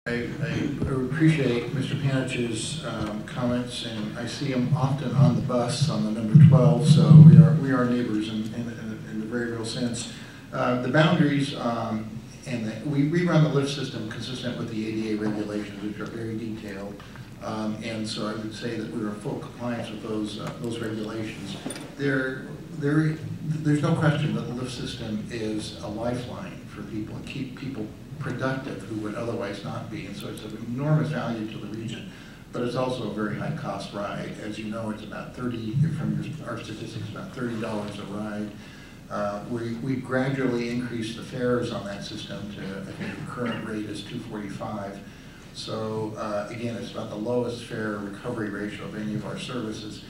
I appreciate Mr. Panich's comments, and I see him often on the bus on the number 12, so we are neighbors in the very real sense. The boundaries, we run the lift system consistent with the ADA regulations, which are very detailed, and so I would say that we are in full compliance with those regulations. There's no question that the lift system is a lifeline for people and keep people productive who would otherwise not be, and so it's of enormous value to the region, but it's also a very high cost ride. As you know, it's about from our statistics, about $30 a ride. We gradually increased the fares on that system to, I think the current rate is $245. So again, it's about the lowest fare recovery ratio of any of our services.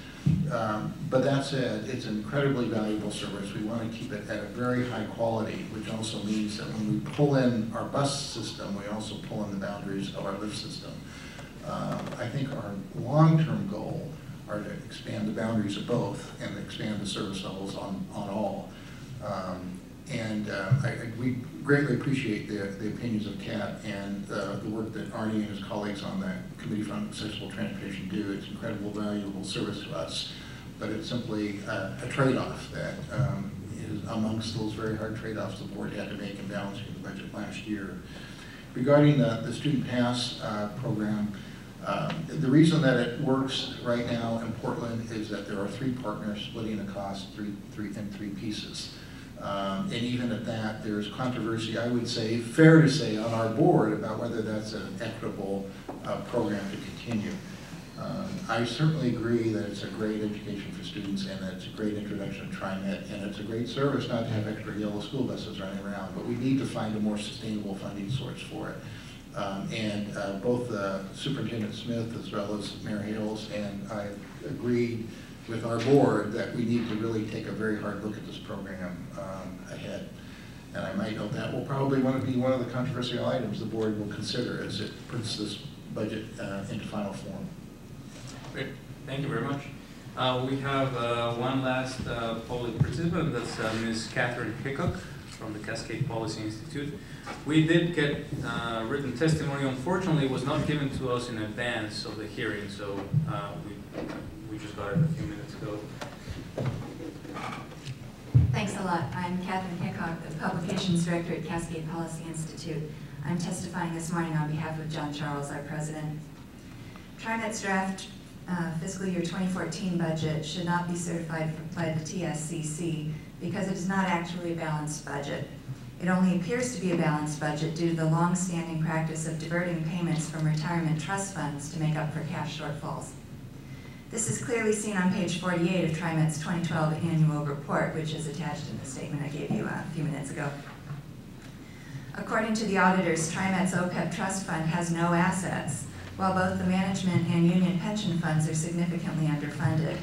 But that said, it's an incredibly valuable service. We want to keep it at a very high quality, which also means that when we pull in our bus system, we also pull in the boundaries of our lift system. I think our long-term goal are to expand the boundaries of both and expand the service levels on all. We greatly appreciate the opinions of Kat and the work that Arnie and his colleagues on the Committee for Accessible Transportation do. It's incredible, valuable service to us, but it's simply a trade-off that is amongst those very hard trade-offs the board had to make in balancing the budget last year. Regarding the Student Pass program, the reason that it works right now in Portland is that there are 3 partners splitting the cost in three pieces. And even at that, there's controversy, I would say, fair to say, on our board about whether that's an equitable program to continue. I certainly agree that it's a great education for students and that it's a great introduction to TriMet, and it's a great service not to have extra yellow school buses running around, but we need to find a more sustainable funding source for it. Both Superintendent Smith as well as Mayor Hales and I agreed with our board that we need to really take a very hard look at this program ahead. And I might note that will probably want to be one of the controversial items the board will consider as it puts this budget into final form. Great, thank you very much. We have one last public participant, that's Ms. Catherine Hickok from the Cascade Policy Institute. We did get written testimony. Unfortunately, it was not given to us in advance of the hearing, so we just got it a few minutes ago. Thanks a lot. I'm Catherine Hickok, the Publications Director at Cascade Policy Institute. I'm testifying this morning on behalf of John Charles, our president. TriMet's draft fiscal year 2014 budget should not be certified by the TSCC because it is not actually a balanced budget. It only appears to be a balanced budget due to the long-standing practice of diverting payments from retirement trust funds to make up for cash shortfalls. This is clearly seen on page 48 of TriMet's 2012 annual report, which is attached in the statement I gave you a few minutes ago. According to the auditors, TriMet's OPEB trust fund has no assets, while both the management and union pension funds are significantly underfunded.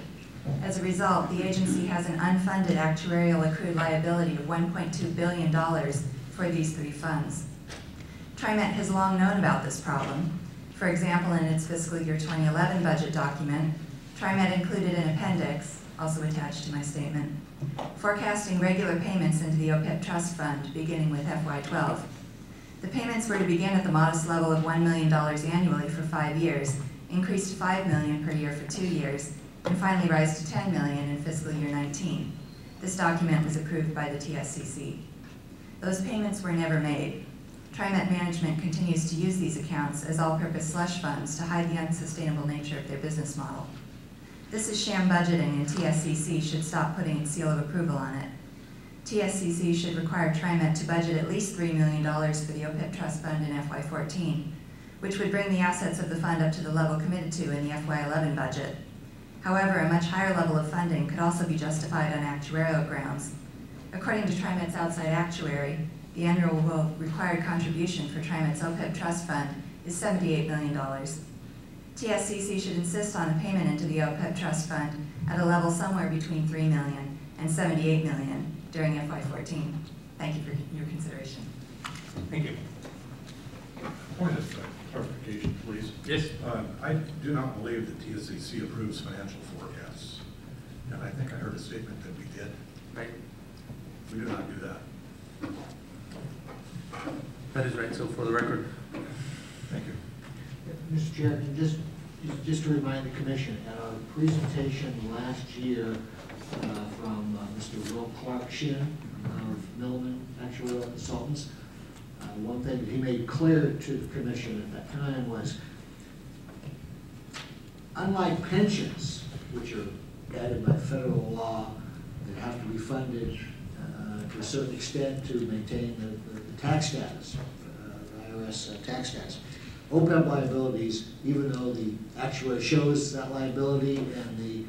As a result, the agency has an unfunded actuarial accrued liability of $1.2 billion for these 3 funds. TriMet has long known about this problem. For example, in its fiscal year 2011 budget document, TriMet included an appendix, also attached to my statement, forecasting regular payments into the OPEB trust fund beginning with FY12. The payments were to begin at the modest level of $1 million annually for 5 years, increase to $5 million per year for 2 years, and finally rise to $10 million in fiscal year 19. This document was approved by the TSCC. Those payments were never made. TriMet management continues to use these accounts as all-purpose slush funds to hide the unsustainable nature of their business model. This is sham budgeting, and TSCC should stop putting its seal of approval on it. TSCC should require TriMet to budget at least $3 million for the OPEB trust fund in FY14, which would bring the assets of the fund up to the level committed to in the FY11 budget. However, a much higher level of funding could also be justified on actuarial grounds. According to TriMet's outside actuary, the annual required contribution for TriMet's OPEB trust fund is $78 million. TSCC should insist on a payment into the OPEB trust fund at a level somewhere between $3 million and $78 million during FY14. Thank you for your consideration. Thank you. Point of clarification, please. Yes. I do not believe that TSCC approves financial forecasts, and I think I heard a statement that we did. Right. We do not do that. That is right. So for the record. Thank Mr. Chair, and just to remind the commission, at our presentation last year from Mr. Will Clark Shin of Millman Actuarial Consultants, one thing that he made clear to the commission at that time was, unlike pensions, which are guided by federal law that have to be funded to a certain extent to maintain the tax status, the IRS tax status, OPEB liabilities, even though the actuary shows that liability and the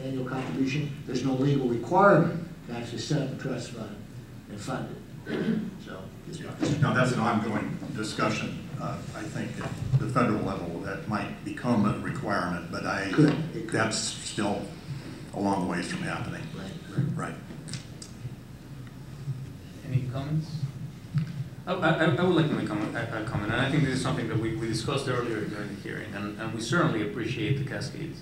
annual contribution, there's no legal requirement to actually set up a trust fund and fund it. So, now that's an ongoing discussion. I think at the federal level that might become a requirement, but that's still a long ways from happening. Right. Any comments? I would like to make a comment, and I think this is something that we discussed earlier during the hearing, and we certainly appreciate the Cascade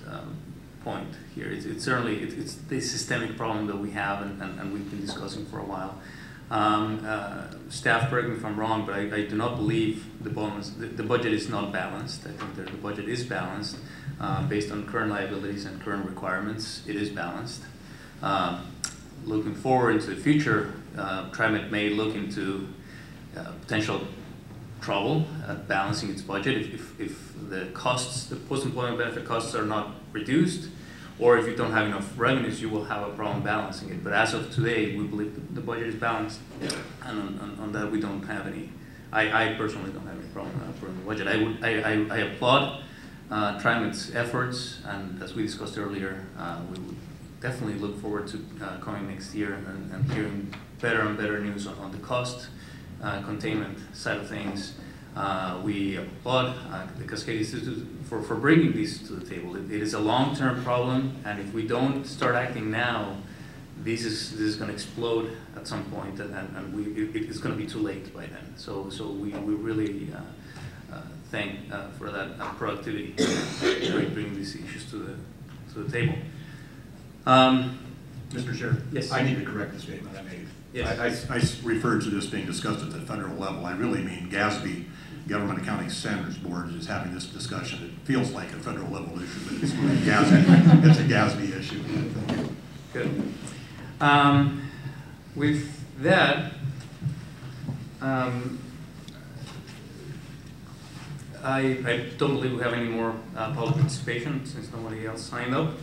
point here. It's certainly it's the systemic problem that we have, and we've been discussing for a while. Staff, correct me if I'm wrong, but I do not believe the budget is not balanced. I think that the budget is balanced based on current liabilities and current requirements. It is balanced. Looking forward into the future, TriMet may look into potential trouble at balancing its budget if the costs, the post-employment benefit costs are not reduced, or if you don't have enough revenues, you will have a problem balancing it. But as of today, we believe the budget is balanced, and on that we don't have any. I personally don't have any problem approving the budget. I applaud TriMet's efforts, and as we discussed earlier, we would definitely look forward to coming next year and hearing better and better news on the cost containment side of things. We applaud the Cascade Institute for bringing this to the table. It is a long-term problem, and if we don't start acting now, this is going to explode at some point, and it's going to be too late by then. So we really thank for that proactivity in bringing these issues to the table. Mr. Chair, yes. I need to correct the statement I made. Yes. I referred to this being discussed at the federal level. I really mean GASB, Government Accounting Standards Board, is having this discussion. It feels like a federal level issue, but it's GASB. It's a GASB issue. Good. With that, I don't believe we have any more public participation since nobody else signed up.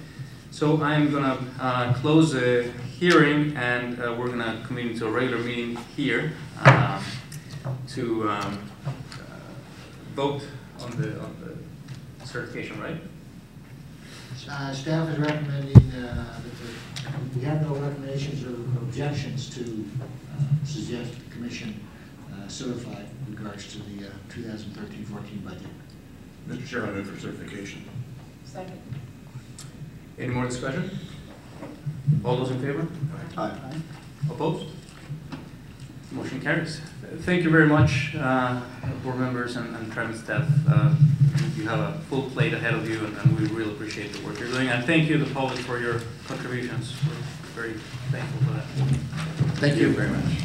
So I'm going to close the hearing, and we're going to come into a regular meeting here to vote on the certification, right? Staff is recommending that we have no recommendations or objections to suggest the commission certify in regards to the 2013-14 budget. Mr. Chair, I move for certification. Second. Any more discussion? All those in favor? Aye. Opposed? Motion carries. Thank you very much, board members and TriMet staff. You have a full plate ahead of you, and we really appreciate the work you're doing. And thank you, the public, for your contributions. We're very thankful for that. Thank you very much.